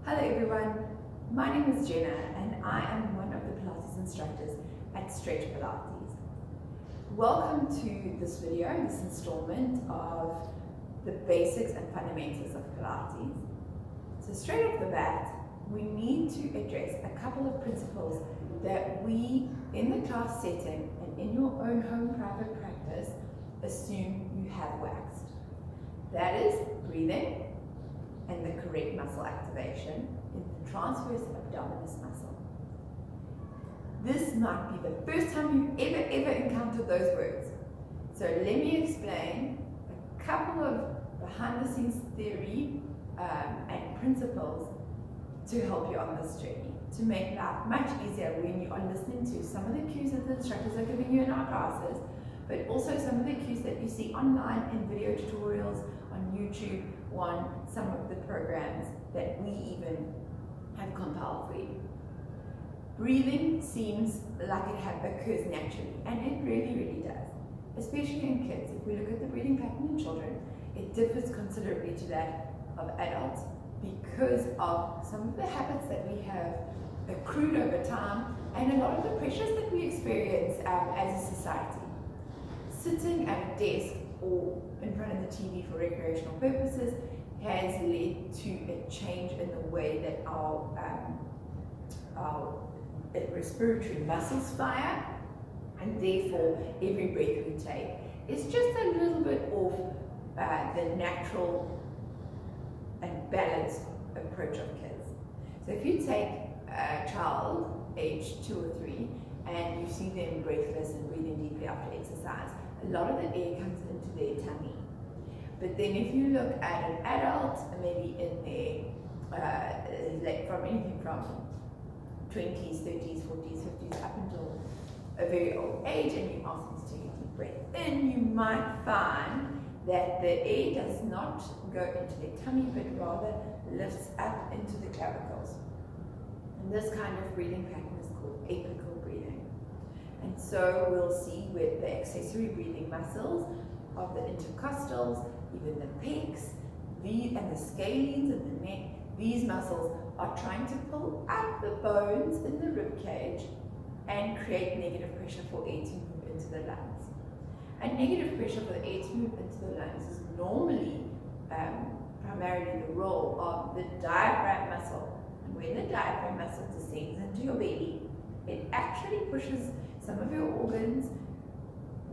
Hello everyone, my name is Jenna and I am one of the Pilates instructors at Stretch Pilates. Welcome to this video, this installment of the basics and fundamentals of Pilates. So straight off the bat, we need to address a couple of principles that we, in the class setting and in your own home private practice, assume you have waxed. That is breathing and the correct muscle activation in the transverse abdominis muscle. This might be the first time you've ever encountered those words. So let me explain a couple of behind the scenes theory and principles to help you on this journey, to make life much easier when you are listening to some of the cues that the instructors are giving you in our classes, but also some of the cues that you see online in video tutorials on YouTube, on some of the programs that we even have compiled for you. Breathing seems like it occurs naturally, and it really does, especially in kids. If we look at the breathing pattern in children, it differs considerably to that of adults because of some of the habits that we have accrued over time and a lot of the pressures that we experience as a society. Sitting at a desk or in front of the TV for recreational purposes has led to a change in the way that our respiratory muscles fire, and therefore every breath we take is just a little bit off the natural and balanced approach of kids. So if you take a child aged 2 or 3 and you see them breathless and breathing deeply after exercise, a lot of the air comes into their tummy. But then if you look at an adult, maybe in their, from anything from 20s, 30s, 40s, 50s, up until a very old age, and you ask them to take a deep breath in, you might find that the air does not go into their tummy, but rather lifts up into the clavicles. And this kind of breathing pattern is called apical breathing. And so we'll see with the accessory breathing muscles of the intercostals, even the pecs, and the scalenes in the neck, these muscles are trying to pull up the bones in the ribcage and create negative pressure for air to move into the lungs. And negative pressure for the air to move into the lungs is normally primarily the role of the diaphragm muscle. And when the diaphragm muscle descends into your belly, it actually pushes some of your organs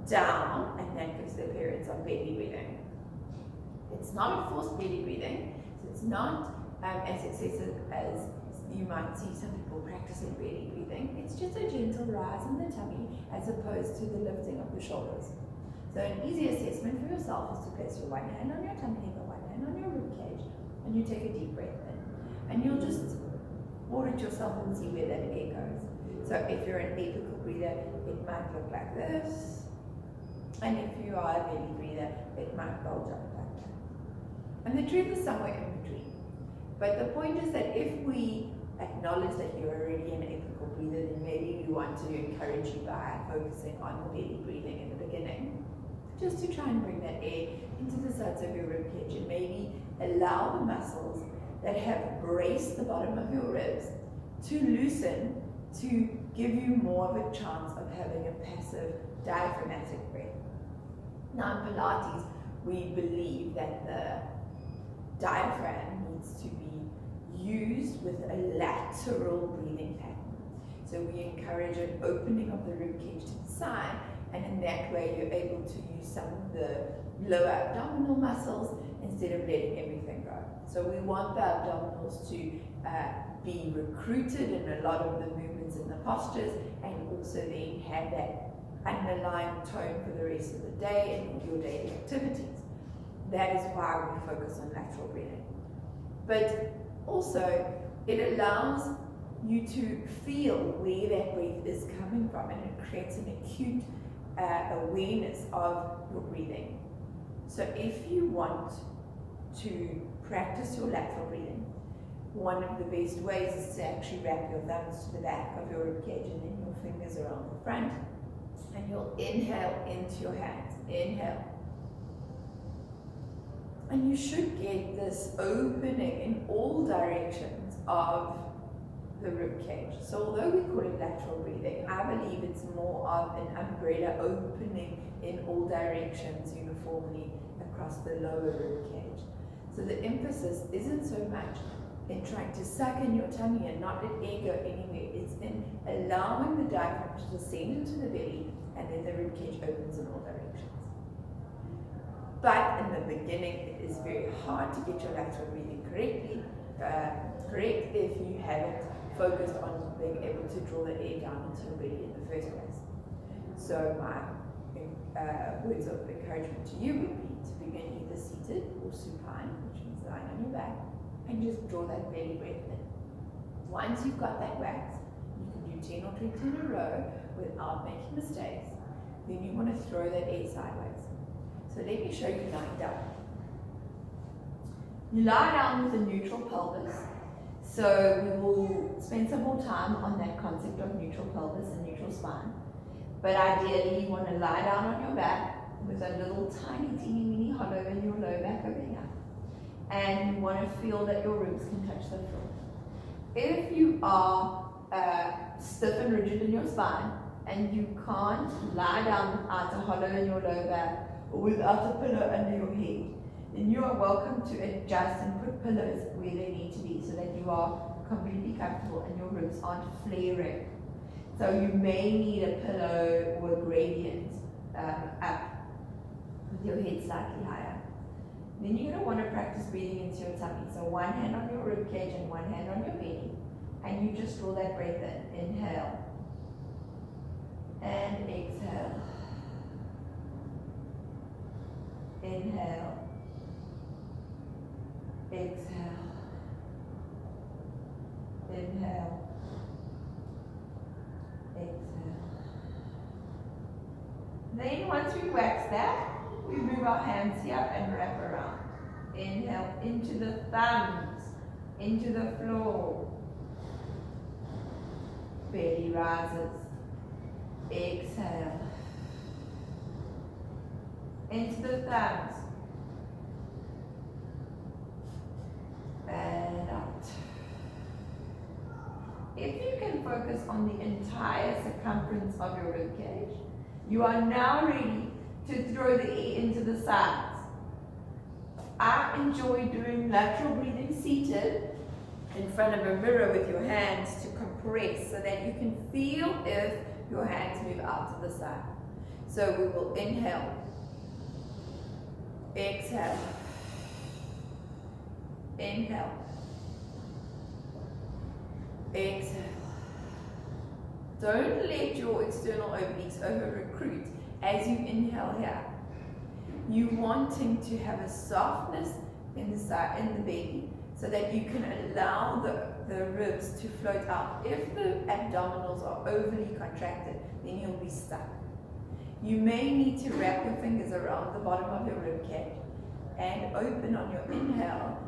down, and that gives the appearance of belly breathing. It's not a forced belly breathing, so it's not as excessive as you might see some people practicing belly breathing. It's just a gentle rise in the tummy as opposed to the lifting of the shoulders. So an easy assessment for yourself is to place your one hand on your tummy and one hand on your ribcage, and you take a deep breath in. And you'll just audit yourself and see where that air goes. So if you're an apical breather, it might look like this. And if you are a belly breather, it might bulge up like that. And the truth is somewhere in between. But the point is that if we acknowledge that you're already an apical breather, then maybe we want to encourage you by focusing on the belly breathing in the beginning, just to try and bring that air into the sides of your ribcage and maybe allow the muscles that have braced the bottom of your ribs to loosen, to give you more of a chance of having a passive diaphragmatic breath. Now in Pilates, we believe that the diaphragm needs to be used with a lateral breathing pattern. So we encourage an opening of the ribcage to the side, and in that way you're able to use some of the lower abdominal muscles instead of letting everything go. So we want the abdominals to be recruited in a lot of the movements and the postures, and also then have that underlying tone for the rest of the day and your daily activities. That is why we focus on lateral breathing. But also, it allows you to feel where that breath is coming from, and it creates an acute awareness of your breathing. So if you want to practice your lateral breathing, one of the best ways is to actually wrap your thumbs to the back of your ribcage and then your fingers around the front, and you'll inhale into your hands. Inhale. And you should get this opening in all directions of the rib cage. So although we call it lateral breathing, I believe it's more of an umbrella opening in all directions uniformly across the lower rib cage. So the emphasis isn't so much in trying to suck in your tummy and not let air go anywhere. It's in allowing the diaphragm to descend into the belly, and then the rib cage opens in all directions. But in the beginning, it is very hard to get your lateral breathing correct if you haven't focused on being able to draw the air down into your belly in the first place. So my words of encouragement to you would be to begin either seated or supine, which means lying on your back, and just draw that belly breath in. Once you've got that wax, you can do 10 or 20 in a row without making mistakes. Then you want to throw that air sideways. So let me show you lying down. You lie down with a neutral pelvis. So we will spend some more time on that concept of neutral pelvis and neutral spine. But ideally, you want to lie down on your back with a little tiny, teeny, weeny hollow in your lower back over here. And you want to feel that your ribs can touch the floor. If you are stiff and rigid in your spine and you can't lie down without a hollow in your lower back or without a pillow under your head, then you are welcome to adjust and put pillows where they need to be so that you are completely comfortable and your ribs aren't flaring. So you may need a pillow or a gradient up with your head slightly higher. Then you're going to want to practice breathing into your tummy. So one hand on your rib cage and one hand on your belly. And you just draw that breath in. Inhale. And exhale. Inhale. Exhale. Inhale. Exhale. Then once we wax that, we move our hands here and wrap around. Inhale into the thumbs, into the floor. Belly rises. Exhale. Into the thumbs. And out. If you can focus on the entire circumference of your rib cage, you are now ready to throw the air into the sides. I enjoy doing lateral breathing seated in front of a mirror with your hands to compress so that you can feel if your hands move out to the side. So we will inhale, exhale, inhale, exhale. Don't let your external obliques over-recruit as you inhale here. You wanting to have a softness in the side, in the belly, so that you can allow the ribs to float out. If the abdominals are overly contracted, then you'll be stuck. You may need to wrap your fingers around the bottom of your rib cage and open on your inhale,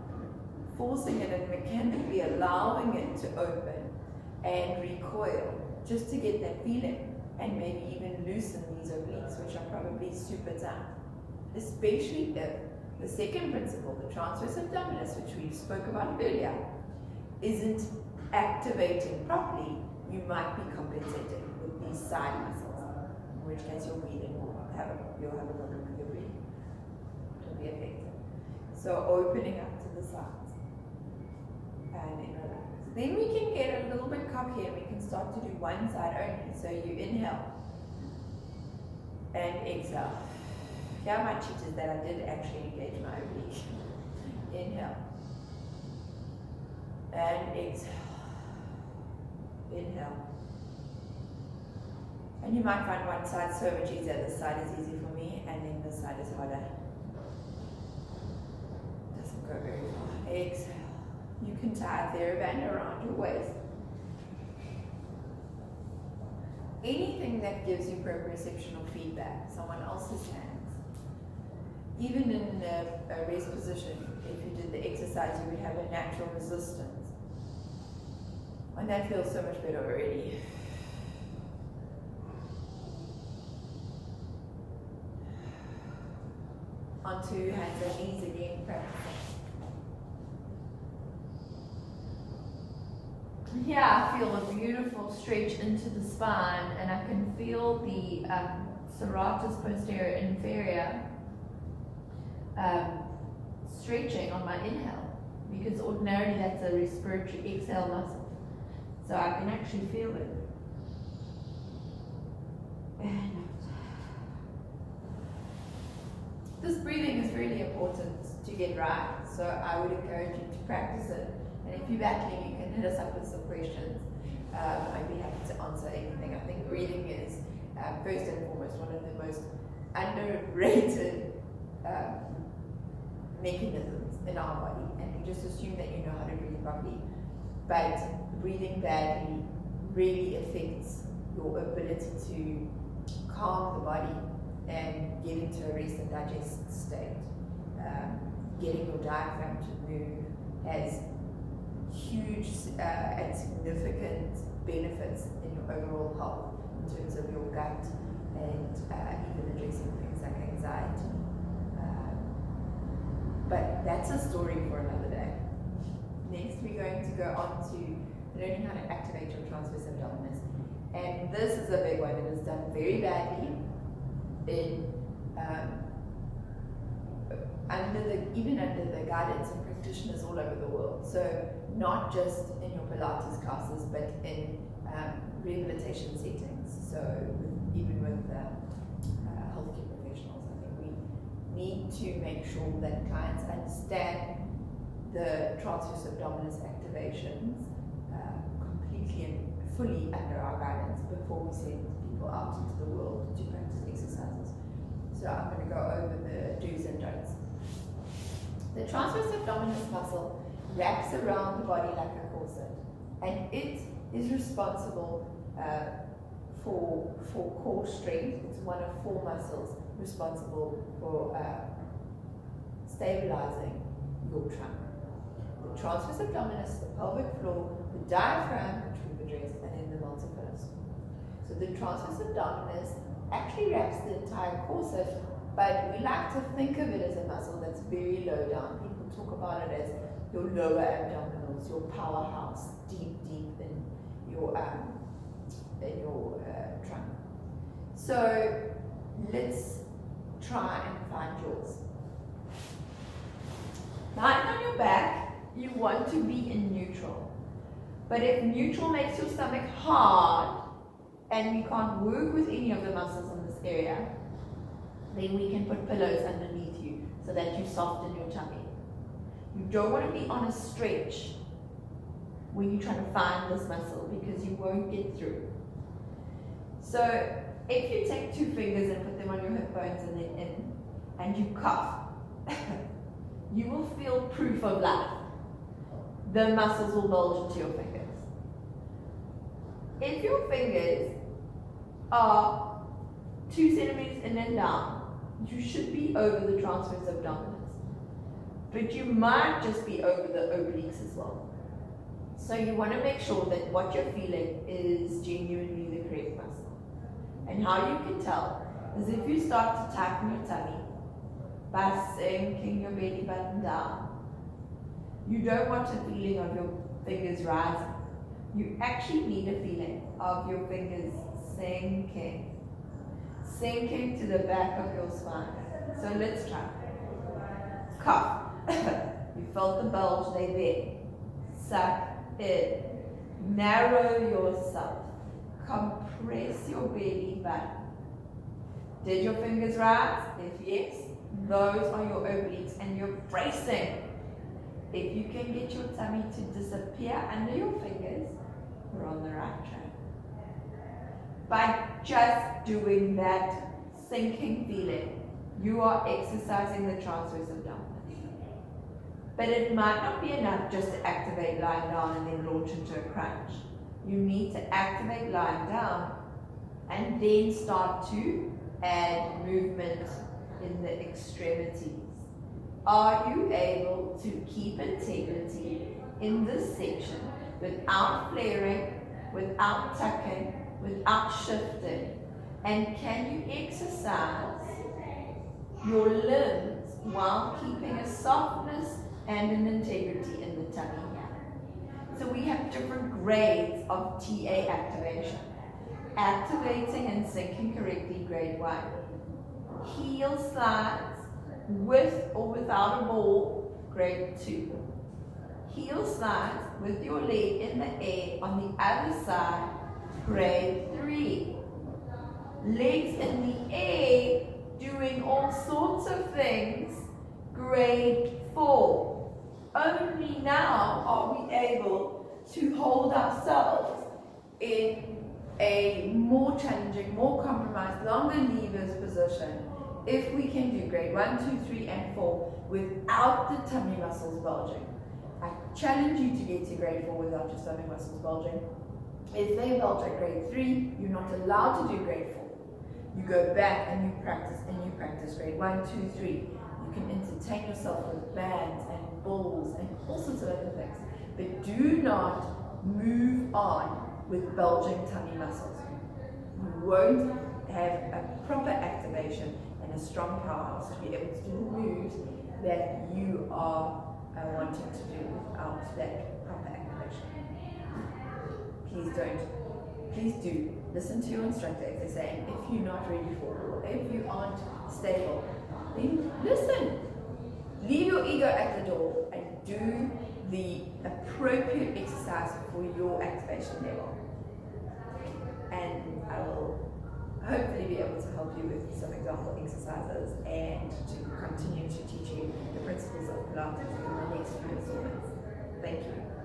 forcing it and mechanically allowing it to open and recoil, just to get that feeling, and maybe even loosen these obliques, which are probably super tight. Especially if the second principle, the transverse abdominus, which we spoke about earlier, isn't activating properly, you might be compensating with these side muscles, in which case your breathing you'll have a problem with your breathing. It'll be affected. So opening up to the sides. And then relax. Then we can get a little bit cocky and we can start to do one side only. So you inhale and exhale. Here are my cheaters that I did actually engage my oblique. Inhale and exhale. Inhale. And you might find one side so much easier. This side is easy for me, and then this side is harder. Doesn't go very far. Exhale. You can tie a TheraBand around your waist. Anything that gives you proprioceptional feedback, someone else's hands. Even in a rest position, if you did the exercise, you would have a natural resistance. And that feels so much better already. Onto hands and knees again, practicing. Here I feel a beautiful stretch into the spine, and I can feel the serratus posterior inferior stretching on my inhale, because ordinarily that's a respiratory exhale muscle. So I can actually feel it. And this breathing is really important to get right, so I would encourage you to practice it. And if you're battling, you can hit us up with some questions. I'd be happy to answer anything. I think breathing is, first and foremost, one of the most underrated mechanisms in our body. And we just assume that you know how to breathe properly. But breathing badly really affects your ability to calm the body and get into a rest and digest state. Getting your diaphragm to move has huge and significant benefits in your overall health in terms of your gut and even addressing things like anxiety. But that's a story for another day. Next, we're going to go on to learning how to activate your transverse abdominis. And this is a big one. It is done very badly in even under the guidance of practitioners all over the world. So not just in your Pilates classes, but in rehabilitation settings. So even with healthcare professionals, I think we need to make sure that clients understand the transverse abdominis activations completely and fully under our guidance before we send people out into the world to practice exercises. So I'm going to go over the do's and don'ts. The transverse abdominis muscle wraps around the body like a corset, and it is responsible for core strength. It's one of 4 muscles responsible for stabilizing your trunk. The transverse abdominis, the pelvic floor, the diaphragm, which we've addressed, and then the multifidus. So the transverse abdominis actually wraps the entire corset, but we like to think of it as a muscle that's very low down. People talk about it as your lower abdominals, your powerhouse, deep in your trunk. So let's try and find yours. Lying on your back, you want to be in neutral. But if neutral makes your stomach hard and we can't work with any of the muscles in this area, then we can put pillows underneath you so that you soften your tummy. You don't want to be on a stretch when you're trying to find this muscle, because you won't get through. So if you take 2 fingers and put them on your hip bones and then in, and you cough, you will feel proof of life. The muscles will bulge into your fingers. If your fingers are 2 centimeters in and down, you should be over the transverse abdominis. But you might just be over the obliques as well. So you want to make sure that what you're feeling is genuinely the correct muscle. And how you can tell is if you start to tighten your tummy by sinking your belly button down. You don't want a feeling of your fingers rising. You actually need a feeling of your fingers sinking to the back of your spine. So let's try. Cough. You felt the bulge, they there. Suck in. Narrow yourself. Compress your belly button. Did your fingers rise? If yes, those are your obliques and you're bracing. If you can get your tummy to disappear under your fingers, you're on the right track. By just doing that sinking feeling, you are exercising the transverse abdominis. But it might not be enough just to activate lying down and then launch into a crunch. You need to activate lying down and then start to add movement in the extremities. Are you able to keep integrity in this section without flaring, without tucking, without shifting? And can you exercise your limbs while keeping a softness and an integrity in the tummy here? So we have different grades of TA activation. Activating and sinking correctly, grade 1. Heel slides with or without a ball, grade 2. Heel slides with your leg in the air on the other side, grade 3. Legs in the air doing all sorts of things, grade 4. Only now are we able to hold ourselves in a more challenging, more compromised, longer levers position if we can do grade 1, 2, 3, and 4 without the tummy muscles bulging. I challenge you to get to grade 4 without your stomach muscles bulging. If they bulge at grade 3, you're not allowed to do grade 4. You go back and you practice grade 1, 2, 3. You can entertain yourself with bands and balls and all sorts of other things. But do not move on with bulging tummy muscles. You won't have a proper activation and a strong powerhouse to be able to do the moves that you are wanting to do without that proper activation. Please do listen to your instructor if they're saying if you're not ready for it or if you aren't stable, then listen. Leave your ego at the door and do the appropriate exercise for your activation level. And I will hopefully be able to help you with some example exercises and to continue to teach you the principles of Pilates in the next few installments. Thank you.